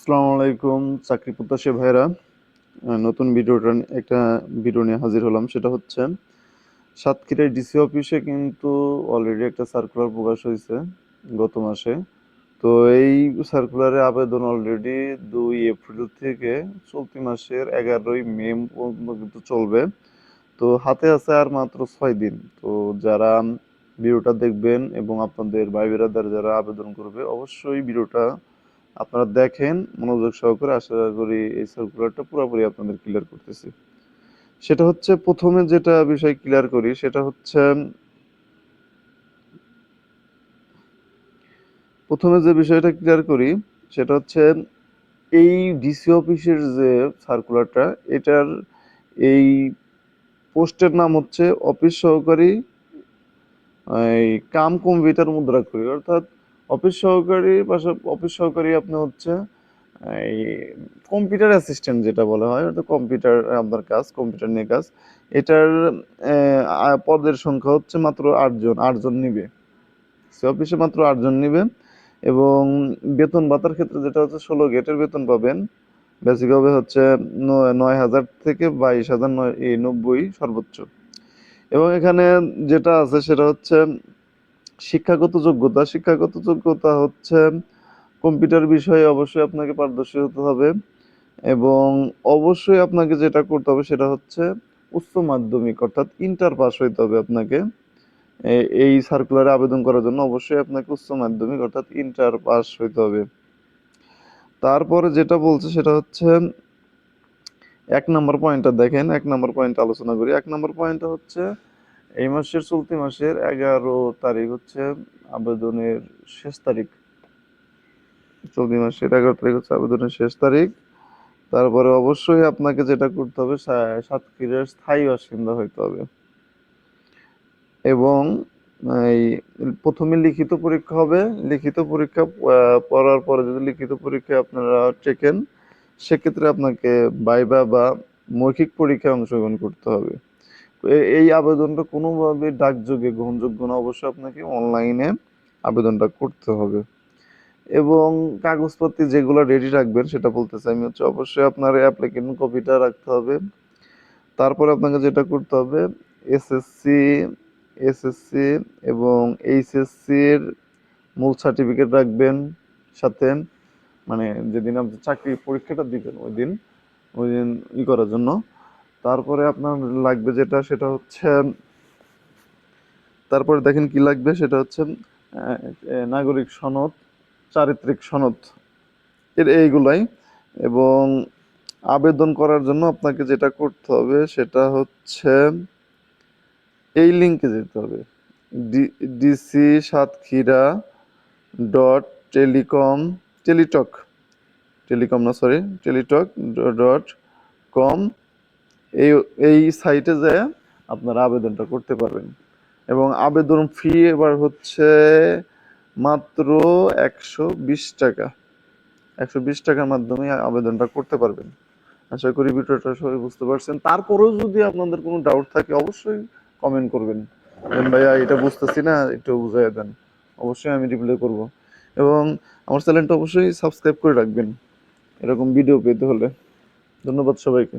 আসসালামু আলাইকুম চাকরি প্রত্যাশী ভাইরা। নতুন একটা ভিডিও নিয়ে হাজির হলাম। সেটা হচ্ছে সাতক্ষীরায় ডিসি অফিসে কিন্তু অলরেডি একটা সার্কুলার প্রকাশ হয়েছে গত মাসে। তো এই সার্কুলারে আবেদন অলরেডি 2 এপ্রিল থেকে চলতি মাসের 11ই মে পর্যন্ত কিন্তু চলবে। তো হাতে আছে আর মাত্র 6 দিন। তো যারা ভিডিওটা দেখবেন এবং আপনাদের ভাই বেরাদার যারা আবেদন করবে অবশ্যই ভিডিওটা আপনারা দেখেন মনোযোগ সহকারে। আশা করি এই সার্কুলারটা পুরোপুরি আপনাদের ক্লিয়ার করতেছি। সেটা হচ্ছে প্রথমে যেটা বিষয় ক্লিয়ার করি সেটা হচ্ছে প্রথমে যে বিষয়টা ক্লিয়ার করি সেটা হচ্ছে এই ডিসি অফিসের যে সার্কুলারটা এটার এই পোস্টের নাম হচ্ছে অফিস সহকারী এই কাম কম্পিউটার মুদ্রাক্ষরী, অর্থাৎ অফিস সহকারী আপনি হচ্ছে এই কম্পিউটার অ্যাসিস্ট্যান্ট যেটা বলা হয়, অর্থাৎ কম্পিউটার আপনার কাজ, কম্পিউটার নিয়ে কাজ। এটার পদের সংখ্যা হচ্ছে মাত্র 8 জন নিবে। সে অফিসে মাত্র 8 জন নিবে এবং বেতন ভাতার ক্ষেত্রে যেটা হচ্ছে 16 গেটের বেতন পাবেন। বেসিক হবে হচ্ছে 9,000 থেকে 22,090 সর্বোচ্চ। এবং এখানে যেটা আছে সেটা হচ্ছে শিক্ষাগত যোগ্যতা হচ্ছে কম্পিউটার বিষয়ে অবশ্যই আপনাকে পারদর্শী হতে হবে এবং অবশ্যই আপনাকে যেটা করতে হবে সেটা হচ্ছে উচ্চ মাধ্যমিক অর্থাৎ ইন্টার পাস হইতে হবে আপনাকে। এই সার্কুলারে আবেদন করার জন্য অবশ্যই আপনাকে উচ্চ মাধ্যমিক অর্থাৎ ইন্টার পাস হইতে হবে। তারপরে যেটা বলছে সেটা হচ্ছে 1 নম্বর পয়েন্টটা দেখেন। 1 নম্বর পয়েন্ট আলোচনা করি। 1 নম্বর পয়েন্টটা হচ্ছে এই মাসের চলতি মাসের 11 তারিখ হচ্ছে আবেদনের শেষ তারিখ। চলতি মাসের 11 তারিখ হচ্ছে আবেদনের শেষ তারিখ। তারপরে অবশ্যই আপনাকে যেটা করতে হবে সাতক্ষীরার স্থায়ী বাসিন্দা হইতে হবে এবং এই প্রথমে লিখিত পরীক্ষা হবে। লিখিত পরীক্ষা পড়ার পরে যদি লিখিত পরীক্ষায় আপনারা টেকেন সেক্ষেত্রে আপনাকে ভাইবা বা মৌখিক পরীক্ষায় অংশগ্রহণ করতে হবে। এই আবেদনটা কোনোভাবে ডাকযোগে গ্রহণযোগ্য না, অবশ্যই আপনাকে অনলাইনে আবেদনটা করতে হবে এবং কাগজপত্র যেগুলো রেডি রাখবেন সেটা বলতেছি আমি হচ্ছে অবশ্যই আপনার অ্যাপ্লিকেশন কপিটা রাখতে হবে। তারপরে আপনাকে যেটা করতে হবে এসএসসি এসএসসি এবং এইচএসসির মূল সার্টিফিকেট রাখবেন সাথে, মানে যেদিন আপনি চাকরি পরীক্ষাটা দিবেন ওই দিন করার জন্য। তারপরে আপনার লাগবে যেটা সেটা হচ্ছে তারপরে দেখেন কি লাগবে সেটা হচ্ছে নাগরিক সনদ, চারিত্রিক সনদ, এইগুলাই। এবং আবেদন করার জন্য আপনাকে যেটা করতে হবে সেটা হচ্ছে এই লিঙ্কে যেতে হবে DC Satkhira dot telecom Teletalk telecom না সরি টেলিটক ডট কম। এই এই সাইটে যেয়ে আপনারা আবেদনটা করতে পারবেন এবং আবেদন ফি এবার হচ্ছে মাত্র 120 টাকা। 120 টাকার মাধ্যমে আবেদনটা করতে পারবেন। আশা করি ভিডিওটা সবাই বুঝতে পারছেন। তারপরেও যদি আপনাদের কোনো ডাউট থাকে অবশ্যই কমেন্ট করবেন, ভাইয়া এটা বুঝতেছি না একটু বুঝাইয়া দেন। অবশ্যই আমি রিপ্লাই করব এবং আমার চ্যানেলটা অবশ্যই সাবস্ক্রাইব করে রাখবেন এরকম ভিডিও পেতে হলে। ধন্যবাদ সবাইকে।